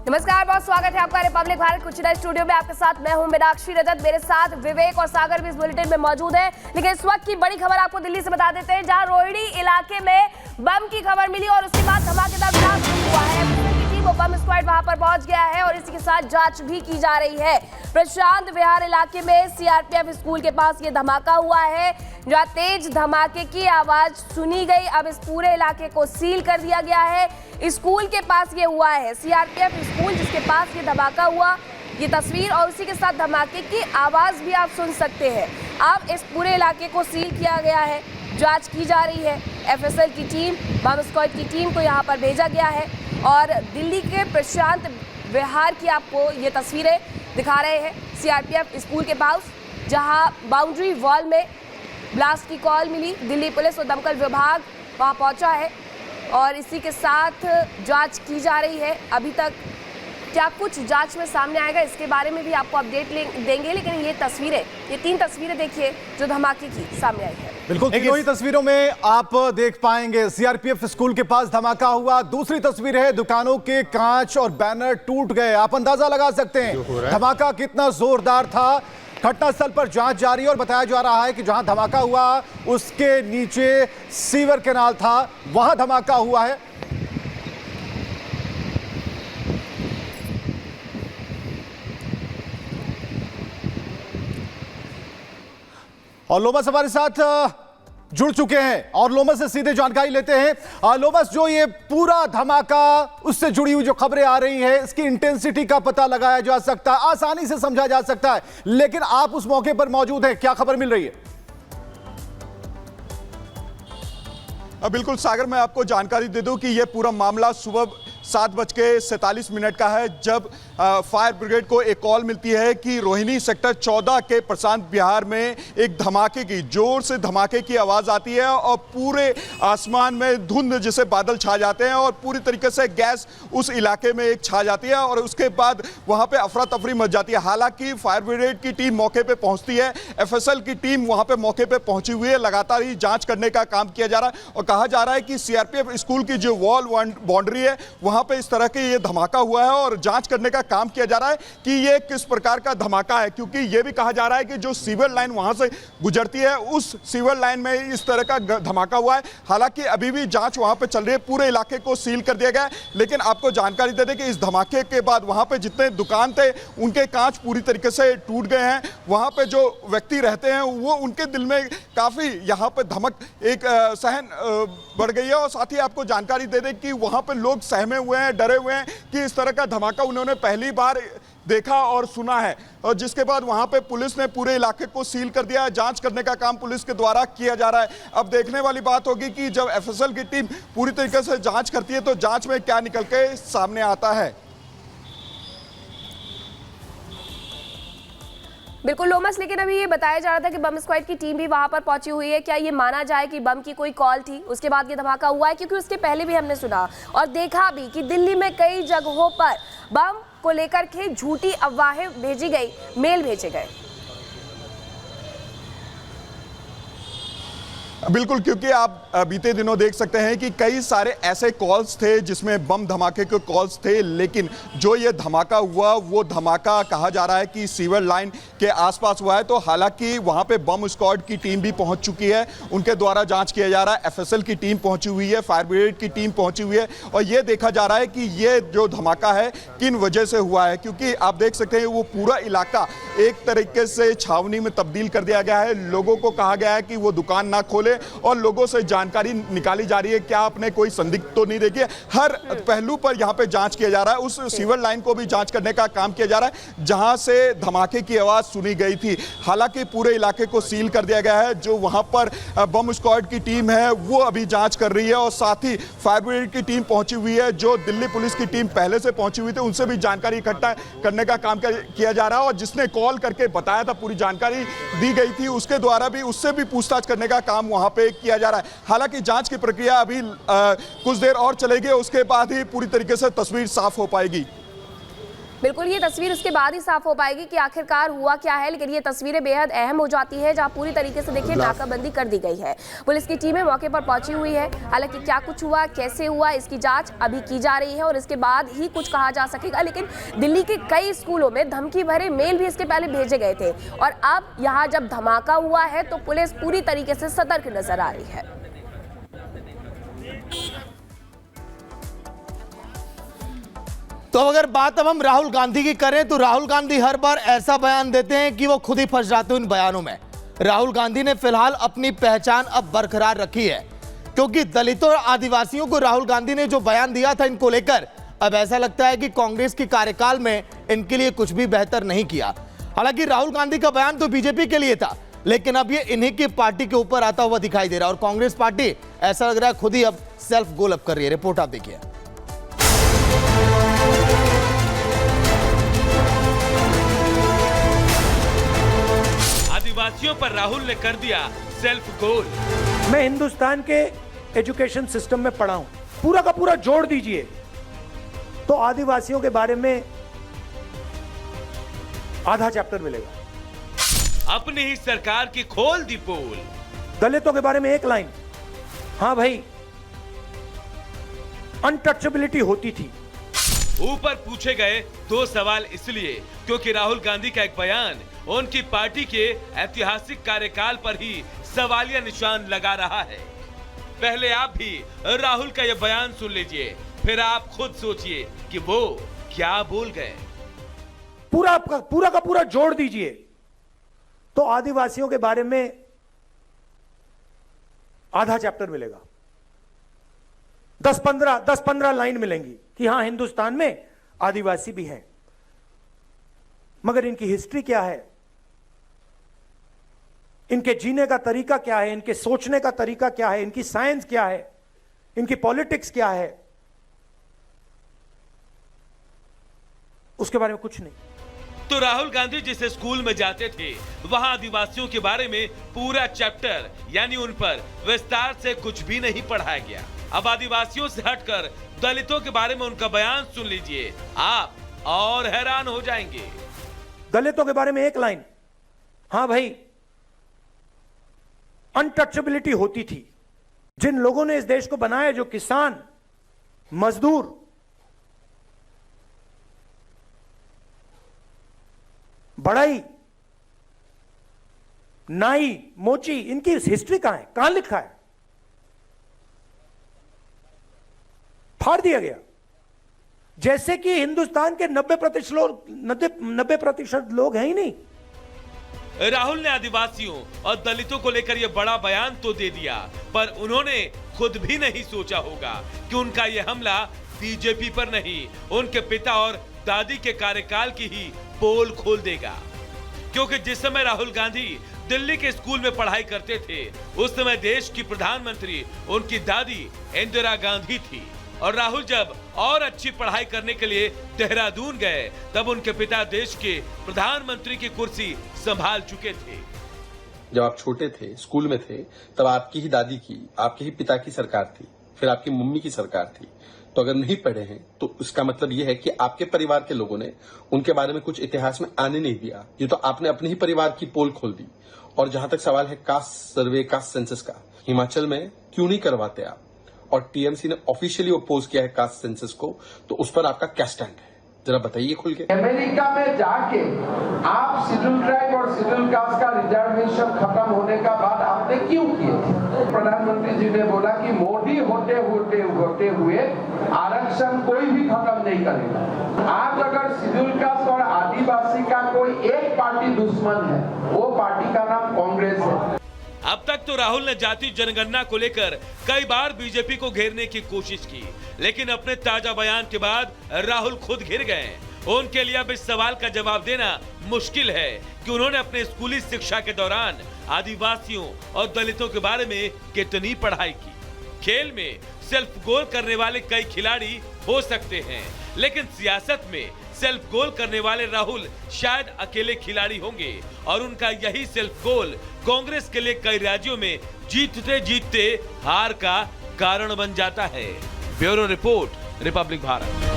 नमस्कार, बहुत स्वागत है आपका रिपब्लिक भारत कुछ स्टूडियो में। आपके साथ मैं हूं मीनाक्षी रजत, मेरे साथ विवेक और सागर भी इस बुलेटिन में मौजूद है। लेकिन इस वक्त की बड़ी खबर आपको दिल्ली से बता देते हैं, जहां रोहिणी इलाके में बम की खबर मिली और उसके बाद धमाकेदार ब्लास्ट हुआ है। वो बम स्क्वाड वहां पर पहुंच गया है और इसी के साथ जांच भी की जा रही है। प्रशांत विहार इलाके में सीआरपीएफ स्कूल के पास ये धमाका हुआ है, जहां तेज धमाके की आवाज सुनी गई। अब इस पूरे इलाके को सील कर दिया गया है। स्कूल के पास ये हुआ है, सीआरपीएफ स्कूल जिसके पास ये धमाका हुआ, ये तस्वीर और उसी के साथ धमाके की आवाज भी आप सुन सकते हैं। अब इस पूरे इलाके को सील किया गया है, जांच की जा रही है। एफएसएल की टीम, बम स्क्वाड की टीम को यहाँ पर भेजा गया है और दिल्ली के प्रशांत विहार की आपको ये तस्वीरें दिखा रहे हैं। सीआरपीएफ स्कूल के पास जहाँ बाउंड्री वॉल में ब्लास्ट की कॉल मिली, दिल्ली पुलिस और दमकल विभाग वहाँ पहुँचा है और इसी के साथ जांच की जा रही है। अभी तक क्या कुछ जांच में सामने आएगा इसके बारे में भी आपको अपडेट देंगे, लेकिन ये तस्वीरें, ये 3 तस्वीरें देखिए जो धमाके की सामने आई है। बिल्कुल, तीनों ही तस्वीरों में आप देख पाएंगे सीआरपीएफ स्कूल के पास धमाका हुआ। दूसरी तस्वीर है, दुकानों के कांच और बैनर टूट गए। आप अंदाजा लगा सकते हैं धमाका कितना जोरदार था। घटनास्थल पर जांच जारी है और बताया जा रहा है कि जहां धमाका हुआ उसके नीचे सीवर कैनाल था, वहां धमाका हुआ है। और लोमस हमारे साथ जुड़ चुके हैं और लोमस से सीधे जानकारी लेते हैं। लोमस, जो ये पूरा धमाका, उससे जुड़ी हुई जो खबरें आ रही है, इसकी इंटेंसिटी का पता लगाया जा सकता है, आसानी से समझा जा सकता है, लेकिन आप उस मौके पर मौजूद हैं, क्या खबर मिल रही है? बिल्कुल सागर, मैं आपको जानकारी दे दूं कि यह पूरा मामला सुबह 7:47 का है, जब फायर ब्रिगेड को एक कॉल मिलती है कि रोहिणी सेक्टर 14 के प्रशांत विहार में एक धमाके की, जोर से धमाके की आवाज़ आती है और पूरे आसमान में धुंध जैसे बादल छा जाते हैं और पूरी तरीके से गैस उस इलाके में एक छा जाती है और उसके बाद वहाँ पे अफरा तफरी मच जाती है। हालांकि फायर ब्रिगेड की टीम मौके पे पहुँचती है, एफएसएल की टीम वहाँ पे मौके पे पहुँची हुई है, लगातार ही जाँच करने का काम किया जा रहा है और कहा जा रहा है कि सीआरपीएफ स्कूल की जो वॉल बाउंड्री है वहाँ पे इस तरह के ये धमाका हुआ है और जांच करने का काम किया जा रहा है कि ये किस प्रकार का धमाका है, क्योंकि ये भी कहा जा रहा है कि जो सीवर लाइन वहां से गुजरती है उस सीवर लाइन में इस तरह का धमाका हुआ है। हालांकि अभी भी जांच वहां पे चल रही है, पूरे इलाके को सील कर दिया गया है। लेकिन आपको जानकारी दे दें कि इस धमाके के बाद वहां पे जितने दुकान थे उनके कांच पूरी तरीके से टूट गए हैं। वहां पे जो व्यक्ति रहते हैं वो, उनके दिल में काफी यहाँ पे धमक एक सहन बढ़ गई है और साथ ही आपको जानकारी दे दें कि वहां पे लोग सहमे हुए हैं, डरे हुए हैं कि इस तरह का धमाका उन्होंने पहली बार देखा और सुना है। और जिसके बाद वहां पे पुलिस ने पूरे इलाके को सील कर दिया है, जांच करने का काम पुलिस के द्वारा किया जा रहा है। अब देखने वाली बात होगी कि जब एफएसएल की टीम पूरी तरीके से जांच करती है तो जांच में क्या निकल के सामने आता है। बिल्कुल लोमस, लेकिन अभी ये बताया जा रहा था कि बम स्क्वाड की टीम भी वहां पर पहुंची हुई है। क्या ये माना जाए कि बम की कोई कॉल थी, उसके बाद ये धमाका हुआ है? क्योंकि उसके पहले भी हमने सुना और देखा भी कि दिल्ली में कई जगहों पर बम को लेकर के झूठी अफवाहें भेजी गई, मेल भेजे गए। बिल्कुल, क्योंकि आप बीते दिनों देख सकते हैं कि कई सारे ऐसे कॉल्स थे जिसमें बम धमाके के कॉल्स थे, लेकिन जो ये धमाका हुआ वो धमाका कहा जा रहा है कि सीवर लाइन के आसपास हुआ है। तो हालांकि वहां पे बम स्क्वाड की टीम भी पहुंच चुकी है, उनके द्वारा जांच किया जा रहा है। एफएसएल की टीम पहुंची हुई है, फायर ब्रिगेड की टीम पहुंची हुई है और ये देखा जा रहा है कि ये जो धमाका है किन वजह से हुआ है, क्योंकि आप देख सकते हैं वो पूरा इलाका एक तरीके से छावनी में तब्दील कर दिया गया है। लोगों को कहा गया है कि वो दुकान ना खोले और लोगों से जानकारी निकाली जा रही है, क्या आपने कोई संदिग्ध तो नहीं देखी है। हर पहलू पर यहाँ पे जांच किया जा रहा है। उस सीवर लाइन को भी जांच करने का काम किया जा रहा है जहां से धमाके की आवाज सुनी गई थी। हालांकि पूरे इलाके को सील कर दिया गया है। जो वहां पर बम स्क्वाड की टीम है वो अभी जांच कर रही है और साथ ही फायर ब्रिगेड की टीम पहुंची हुई है। जो दिल्ली पुलिस की टीम पहले से पहुंची हुई थी उनसे भी जानकारी इकट्ठा करने का काम किया जा रहा है और जिसने कॉल करके बताया था, पूरी जानकारी दी गई थी, उसके द्वारा भी उससे भी पूछताछ करने का काम वहां पे किया जा रहा है। हालांकि जांच की प्रक्रिया अभी कुछ देर और चलेगी, उसके बाद ही पूरी तरीके से तस्वीर साफ हो पाएगी। बिल्कुल, ये तस्वीर उसके बाद ही साफ हो पाएगी कि आखिरकार हुआ क्या है, लेकिन ये तस्वीरें बेहद अहम हो जाती है जहां पूरी तरीके से देखिए नाकाबंदी कर दी गई है। पुलिस की टीमें मौके पर पहुंची हुई है। हालांकि क्या कुछ हुआ, कैसे हुआ, इसकी जांच अभी की जा रही है और इसके बाद ही कुछ कहा जा सकेगा। लेकिन दिल्ली के कई स्कूलों में धमकी भरे मेल भी इसके पहले भेजे गए थे और अब यहाँ जब धमाका हुआ है तो पुलिस पूरी तरीके से सतर्क नजर आ रही है। तो अगर बात अब हम राहुल गांधी की करें तो राहुल गांधी हर बार ऐसा बयान देते हैं कि वो खुद ही फंस जाते हैं उन बयानों में। राहुल गांधी ने फिलहाल अपनी पहचान अब बरकरार रखी है, क्योंकि दलितों और आदिवासियों को राहुल गांधी ने जो बयान दिया था इनको लेकर, अब ऐसा लगता है कि कांग्रेस के कार्यकाल में इनके लिए कुछ भी बेहतर नहीं किया। हालांकि राहुल गांधी का बयान तो बीजेपी के लिए था, लेकिन अब ये इन्हीं की पार्टी के ऊपर आता हुआ दिखाई दे रहा है और कांग्रेस पार्टी ऐसा लग रहा है खुद ही अब सेल्फ गोल अप कर रही है। रिपोर्ट आप देखिए। आदिवासियों पर राहुल ने कर दिया सेल्फ गोल। मैं हिंदुस्तान के एजुकेशन सिस्टम में पढ़ा हूं, पूरा का पूरा जोड़ दीजिए तो आदिवासियों के बारे में आधा चैप्टर मिलेगा। अपनी ही सरकार की खोल दी पोल। दलितों के बारे में एक लाइन, हां भाई अनटचेबिलिटी होती थी। ऊपर पूछे गए 2 सवाल इसलिए क्योंकि राहुल गांधी का एक बयान उनकी पार्टी के ऐतिहासिक कार्यकाल पर ही सवालिया निशान लगा रहा है। पहले आप भी राहुल का यह बयान सुन लीजिए, फिर आप खुद सोचिए कि वो क्या बोल गए। पूरा का पूरा जोड़ दीजिए तो आदिवासियों के बारे में आधा चैप्टर मिलेगा। 10-15 लाइन मिलेंगी कि हां हिंदुस्तान में आदिवासी भी हैं, मगर इनकी हिस्ट्री क्या है, इनके जीने का तरीका क्या है, इनके सोचने का तरीका क्या है, इनकी साइंस क्या है, इनकी पॉलिटिक्स क्या है, उसके बारे में कुछ नहीं। तो राहुल गांधी जिस स्कूल में जाते थे वहां आदिवासियों के बारे में पूरा चैप्टर यानी उन पर विस्तार से कुछ भी नहीं पढ़ाया गया। अब आदिवासियों से हटकर दलितों के बारे में उनका बयान सुन लीजिए, आप और हैरान हो जाएंगे। दलितों के बारे में एक लाइन, हां भाई अनटचेबिलिटी होती थी। जिन लोगों ने इस देश को बनाया, जो किसान, मजदूर, बढ़ई, नाई, मोची, इनकी हिस्ट्री कहां है, कहां लिखा है? फाड़ दिया गया। जैसे कि हिंदुस्तान के 90% लोग हैं ही नहीं। राहुल ने आदिवासियों और दलितों को लेकर यह बड़ा बयान तो दे दिया, पर उन्होंने खुद भी नहीं सोचा होगा कि उनका यह हमला बीजेपी पर नहीं, उनके पिता और दादी के कार्यकाल की ही पोल खोल देगा। क्योंकि जिस समय राहुल गांधी दिल्ली के स्कूल में पढ़ाई करते थे, उस समय देश की प्रधानमंत्री उनकी दादी इंदिरा गांधी थी और राहुल जब और अच्छी पढ़ाई करने के लिए देहरादून गए, तब उनके पिता देश के प्रधानमंत्री की कुर्सी संभाल चुके थे। जब आप छोटे थे, स्कूल में थे, तब आपकी ही दादी की, आपके ही पिता की सरकार थी, फिर आपकी मम्मी की सरकार थी। तो अगर नहीं पढ़े हैं तो इसका मतलब यह है कि आपके परिवार के लोगों ने उनके बारे में कुछ इतिहास में आने नहीं दिया। ये तो आपने अपने ही परिवार की पोल खोल दी। और जहां तक सवाल है कास्ट सर्वे, कास्ट सेंसस का, हिमाचल में क्यों नहीं करवाते आप? और टीएमसी ने ऑफिशियली अपोज किया है कास्ट सेंसस को, तो उस पर आपका क्या स्टैंड है, जरा बताइए खुल के। अमेरिका में जाके आप शेड्यूल ट्राइब और शेड्यूल कास्ट का रिजर्वेशन खत्म होने का बाद आपने क्यों किए? प्रधानमंत्री जी ने बोला कि मोदी होते हुए आरक्षण कोई भी खत्म नहीं करेगा। आज अगर शेड्यूल कास्ट और आदिवासी का कोई एक पार्टी दुश्मन है, वो पार्टी का नाम कांग्रेस है। अब तक तो राहुल ने जाति जनगणना को लेकर कई बार बीजेपी को घेरने की कोशिश की, लेकिन अपने ताजा बयान के बाद राहुल खुद घिर गए। उनके लिए अब इस सवाल का जवाब देना मुश्किल है कि उन्होंने अपने स्कूली शिक्षा के दौरान आदिवासियों और दलितों के बारे में कितनी पढ़ाई की। खेल में सेल्फ गोल करने वाले कई खिलाड़ी हो सकते हैं, लेकिन सियासत में सेल्फ गोल करने वाले राहुल शायद अकेले खिलाड़ी होंगे और उनका यही सेल्फ गोल कांग्रेस के लिए कई राज्यों में जीतते जीतते हार का कारण बन जाता है। Bureau report, Republic Bharat.